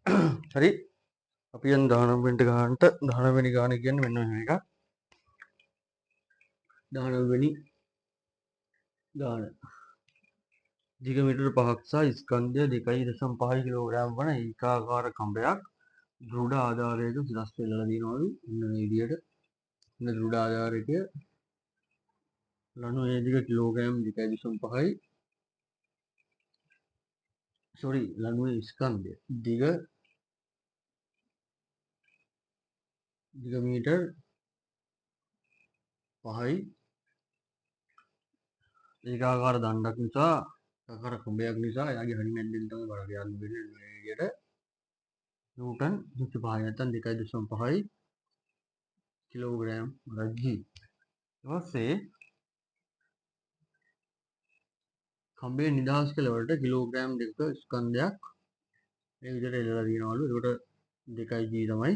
හරි අපි යන් 19 වෙනි ගානට 19 වෙනි ගාන කියන්නේ මෙන්න මෙහෙම එකක්. 19 වෙනි ගාන. දිග මීටර 5ක් සහ ස්කන්ධය 2.5 කිලෝග්‍රෑම් වන ඒකාකාර කඹයක් දෘඩ ආධාරයක සිරස් වෙල්ලලා දිනවලු. මෙන්න මේ විදියට. මෙන්න දෘඩ ආධාරයක ලනු ඒ දිග කිලෝග්‍රෑම් 2.5යි. සෝරි ලනුවේ ස්කන්ධය දිග මීටර් 5යි. ඒකාකාර දණ්ඩක් නිසා ආකාර කුඹයක් නිසා එයාගේ හරි මැද්දෙන් තමයි බර ගන්න වෙන්නේ මේ විදියට. නිව්ටන් 25 නැත්නම් 2.5යි කිලෝග්‍රෑම් රජ්ජි. ඊට පස්සේ කඹේ නිදහස් කෙලවරට කිලෝග්‍රෑම් 2ක ස්කන්ධයක් මේ විදියට එල්ලලා දිනවලු. ඒකට 2g තමයි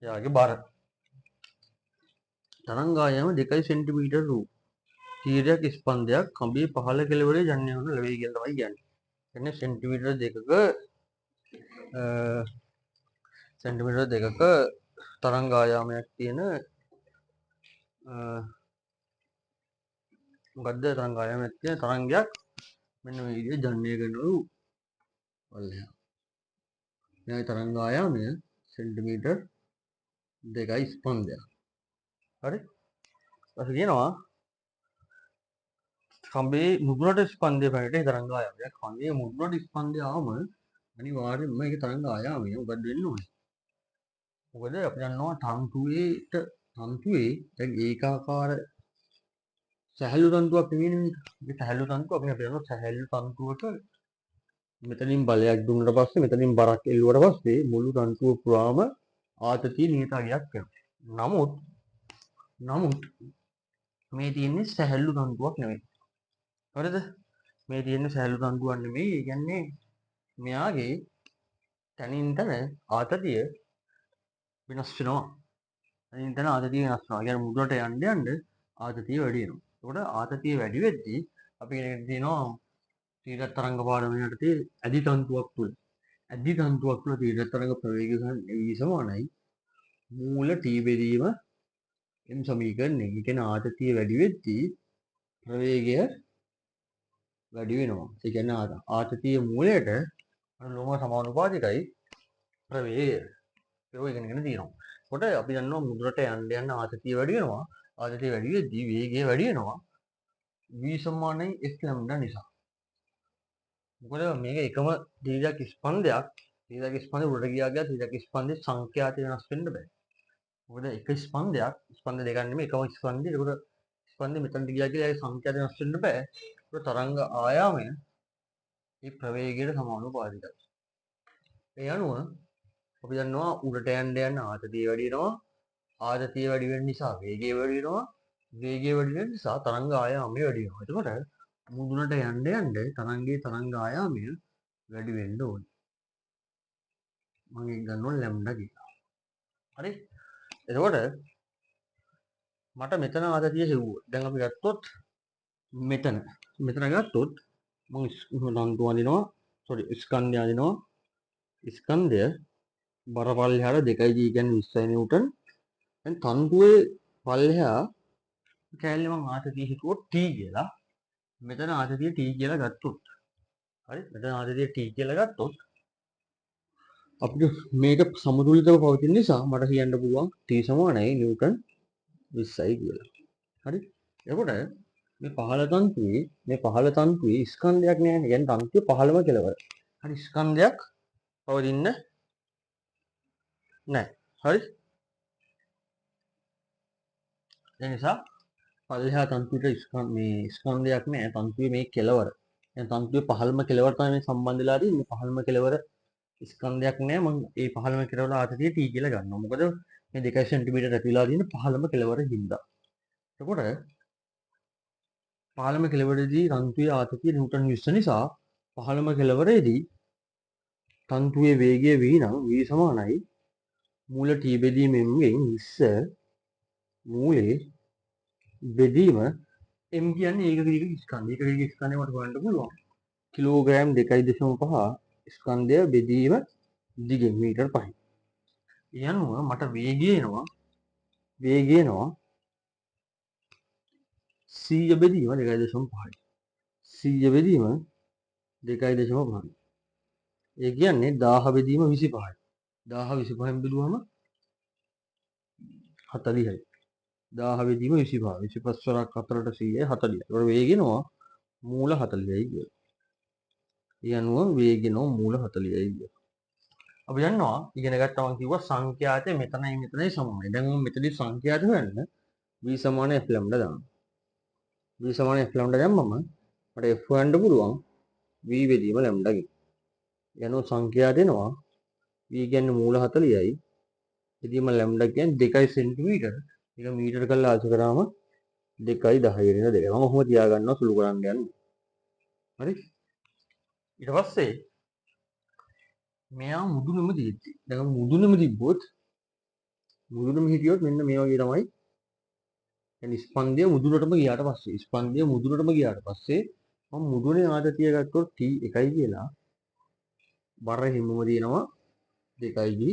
එයාගේ බර. තරංගායම 2 සෙන්ටිමීටර වූ තීරයක් ස්පන්දයක් කඹේ පහළ කෙළවරේ ජන්‍ය වනු ලැබෙයි කියලා තමයි කියන්නේ. එන්නේ සෙන්ටිමීටර 2ක තරංගායාමයක් තියෙන මොකද්ද තරංගායාමයක් තියෙන තරංගයක් මෙන්න මේ විදිහට ජන්‍ය කරනලු වලයා. මේ තරංගායාමය සෙන්ටිමීටර 2යි ස්පන්දයක්. හරි? ඊට කියනවා කඹේ මුදුනට ස්පන්දය පැනට තරංගායාමයක්. කඹේ මුදුනට ස්පන්දය ආවම අනිවාර්යයෙන්ම මේක තරංගායාමය උගත් වෙන්න ඕනේ. මොකද අපි දන්නවා තන්තුවේ දැන් ඒකාකාර සැහැල්ලු තන්තුවක් නෙවෙයි මේක. මේ සැහැල්ලු තන්තුව අපි දන්නවා සැහැල්ලු තන්තුවක මෙතනින් බලයක් දුන්නට පස්සේ මෙතනින් බරක් එල්ලුවට පස්සේ මුළු තන්තුව පුරාම ආතතිය නියතගයක් වෙනවා. නමුත් මේ තියෙන්නේ සැහැල්ලු තන්තුවක් නෙවෙයි. හරිද? මේ තියෙන්නේ සැහැල්ලු තන්තුවක් නෙමෙයි. ඒ කියන්නේ මෙයාගේ තනින් තන ආතතිය වෙනස් වෙනවා. තනින් තන ආතතිය වෙනස් වෙනවා. කියන්නේ මුදුනට යන්න ආතතිය වැඩි වෙනවා. ඒකට ආතතිය වැඩි වෙද්දී අපි කියන තියෙනවා තීරත් තරංග පාඩම යටතේ ඇදි තන්තුවක් තුල. ඇදි තන්තුවක් තුල තීරත් තරංග ප්‍රවේගය සහ සමානයි මූල t බෙදීම m සමීකරණය. ඒ කියන්නේ ආතතිය වැඩි වෙද්දී ප්‍රවේගය වැඩි වෙනවා. ඒ කියන්නේ ආතතිය මූලයට අනුලෝම සමානුපාතිකයි ප්‍රවේගය. ඒක ඉගෙනගෙන තියෙනවා. කොට අපි දන්නවා මුදුනට යන්න ආතතිය වැඩි වෙනවා. ආතතිය වැඩි වෙද්දී වේගය වැඩි වෙනවා. v සමානයි s ලැම්ඩා නිසා. මොකද මේක එකම තීරයක් ස්පන්දයක්. තීරයක් ස්පන්දේ උඩට ගියා තීරයක් ස්පන්දේ සංඛ්‍යාත වෙනස් වෙන්න බෑ. මොකද එක ස්පන්දයක් ස්පන්ද දෙකක් නෙමෙයි එකම ස්පන්දේ. ඒකට ස්පන්දේ මෙතනට ගියා කියලා ඒකේ සංඛ්‍යාත වෙනස් වෙන්න බෑ. ඒක තරංග ආයාමය මේ ප්‍රවේගයට සමානුපාතිකයි. ඒ අනුව අපි දන්නවා උඩට යන්න ආතතිය වැඩි වෙනවා. ආතතිය වැඩි වෙන නිසා වේගය වැඩි වෙනවා. වේගය වැඩි වෙන නිසා තරංග ආයාමය වැඩි වෙනවා. එතකොට මුදුනට යන්න තරංගයේ තරංග ආයාමය වැඩි වෙන්න ඕනේ. මම ඒක ගන්නවා ලැම්ඩා කියලා. හරි? එතකොට මට මෙතන ආතතිය හෙව්වොත් දැන් අපි ගත්තොත් මෙතන ගත්තොත් මම තන්තු අඳිනවා ස්කන්ධය අඳිනවා. ස්කන්ධය බර පල්ලෙහාට 2g කියන්නේ 20 නිව්ටන්. දැන් තන්තුවේ පල්ලෙහා කැලේ මම ආතතිය හිතුවොත් t කියලා. මෙතන ආතතිය t කියලා ගත්තොත් හරි මෙතන ආතතිය t කියලා ගත්තොත් අපිට මේක සමතුලිතව පවතින නිසා මට කියන්න පුළුවන් t සමානයි නිව්ටන් 20යි කියලා. හරි? එතකොට මේ පහළ තන්තුවේ ස්කන්ධයක් නෑ. يعني තන්තුවේ පහළම කෙලවර. හරි ස්කන්ධයක් පවතින්න නෑ. හරි? ඒ නිසා පල්ලෙහා තන්තුවේ ස්කන්ධයක් නෑ. තන්තුවේ මේ කෙලවර. يعني තන්තුවේ පහළම කෙලවර තමයි මේ සම්බන්ධ වෙලා තියෙන්නේ. පහළම කෙලවර ස්කන්ධයක් නෑ. මම ඒ පහළම කෙලවර ආතතිය t කියලා ගන්නවා. මොකද මේ 2 සෙන්ටිමීටර ඇතිලා තියෙන පහළම කෙලවර හින්දා. එතකොට පහළම කෙලවරේදී තන්තුවේ ආතතිය නිව්ටන් 20 නිසා පහළම කෙලවරේදී තන්තුවේ වේගය v නම් v සමානයි මූල t බෙදීමෙන් 20 මූලයේ බෙදීම m කියන්නේ ඒකක ස්කන්ධය. ඒකක ස්කන්ධය මට හොයන්න පුළුවන්. කිලෝග්‍රෑම් 2.5 ස්කන්ධය බෙදීම දිගෙන් මීටර් 5යි. ඒ අනුව මට වේගය එනවා 100 බෙදීම 2.5යි. 100 බෙදීම 2.5යි. ඒ කියන්නේ 1000 බෙදීම 25යි. 1000 25න් බෙදුවම 40යි. 1000 බෙදීම 25. 25 වරක් 4ට 100යි 40යි. ඒකට වේගය එනවා මූල 40යි කියලා. ඒ අනුව වේගය එනවා මූල 40යි කියලා. අපි දන්නවා ඉගෙන ගත්තා මම කිව්වා සංඛ්‍යාතය මෙතනයි සමානයි. දැන් මම මෙතනදී සංඛ්‍යාත හොයන්න v සමාන f ලැම්ඩා දානවා. v සමාන f ලැම්ඩා දැම්මම මට f හොයන්න පුළුවන් v බෙදීම ලැම්ඩා ගෙන්. ඒ අනුව සංඛ්‍යාත එනවා v කියන්නේ මූල 40යි. බෙදීම ලැම්ඩා කියන්නේ 2 සෙන්ටිමීටර. ඒක මීටර කරලා ආසු කරාම 2.10 වෙන 2. මම ඔහොම තියාගන්නවා සුළු කරන්න යන්නේ. හරි? ඊට පස්සේ මෙයා මුදුනෙම තියෙද්දි. දැන් මුදුනෙම තිබ්බොත් මුදුනෙම හිටියොත් මෙන්න මේ වගේ තමයි. يعني ස්පන්දය මුදුනටම ගියාට පස්සේ මම මුදුනේ ආතතිය ගත්තොත් t 1යි කියලා. බර හිමම දිනනවා 2යි.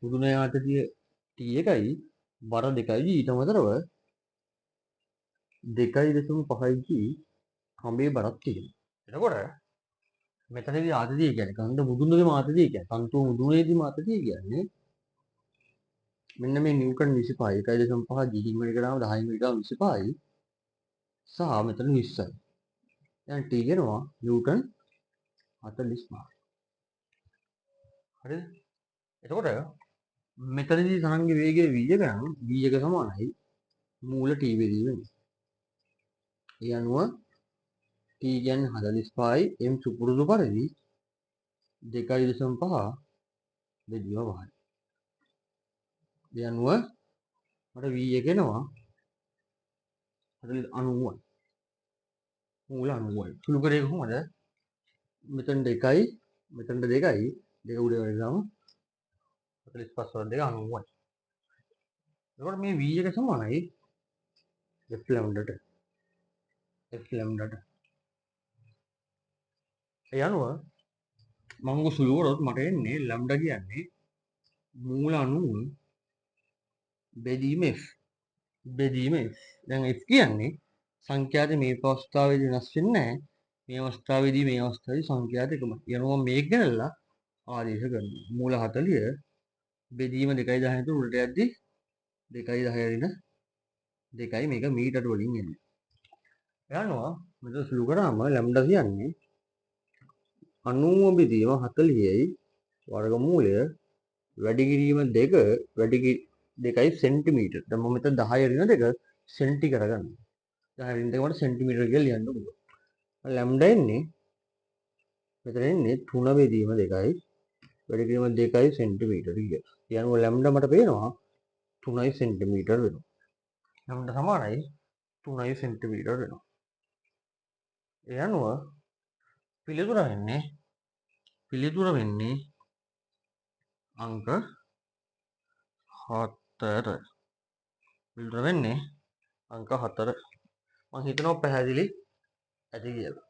මුදුනේ ආතතිය t 1යි බර 2යි ඊට අමතරව 2.5යි කඹේ බරක් තියෙනවා. එතකොට මෙතනදී ආතතිය කියන්නේ කන්ද මුදුනේම ආතතිය කියන්නේ තන්තු මුදුනේදීම ආතතිය කියන්නේ මෙන්න මේ නිව්ටන් 25 1.5 ගිහින් වෙන කරාම 10 මීටර 25යි සහ මෙතන 20යි. දැන් t කියනවා නිව්ටන් 45. හරිද? එතකොට මෙතනදී තරංගයේ වේගය v එක නම් v එක සමානයි මූල t බෙදීම. ඒ අනුව t කියන්නේ 45යි m සුපුරුදු පරිදි 2.5 බෙදීම 5යි. ඒ අනුව මට v එක එනවා 90යි. මූල 90යි. සුළු කරේ කොහොමද? මෙතන 2යි මෙතන 2යි දෙක උඩ වෙනකම් 45 වල 2 90යි. එතකොට මේ v එක සමානයි f ලැම්ඩාට. ඒ අනුව මම සුළු කරොත් මට එන්නේ ලැම්ඩා කියන්නේ මූල 90 බෙදීම f. දැන් f කියන්නේ සංඛ්‍යාත මේ අවස්ථාවේදී වෙනස් වෙන්නේ නැහැ. මේ අවස්ථාවේදී සංඛ්‍යාත එකමයි. ඒ අනුව මේක ගණනලා ආදේශ කරනවා. මූල 40 බෙදීම 2.10 ට උඩට යද්දි 2.10 රින 2යි මේක මීටර වලින් එන්නේ. ඒ අනුව මෙතන සුළු කරාම ලැම්ඩා කියන්නේ 90 බෙදීම 40යි වර්ගමූලය වැඩි කිරීම 2යි සෙන්ටිමීටර. දැන් මම මෙතන 10 රින 2 සෙන්ටි කරගන්නවා. 10 රින 2 මට සෙන්ටිමීටර කියලා ලියන්න පුළුවන්. ලැම්ඩා එන්නේ මෙතන එන්නේ 3 බෙදීම 2යි වැඩි කිරීම 2යි සෙන්ටිමීටර කියලා. ඒ අනුව ලැම්ඩා මට පේනවා 3යි සෙන්ටිමීටර වෙනවා. ලැම්ඩා සමානයි 3යි සෙන්ටිමීටර වෙනවා. ඒ අනුව පිළිතුර වෙන්නේ අංක 4. පිළිතුර වෙන්නේ අංක 4. මම හිතනවා පැහැදිලි ඇති කියලා.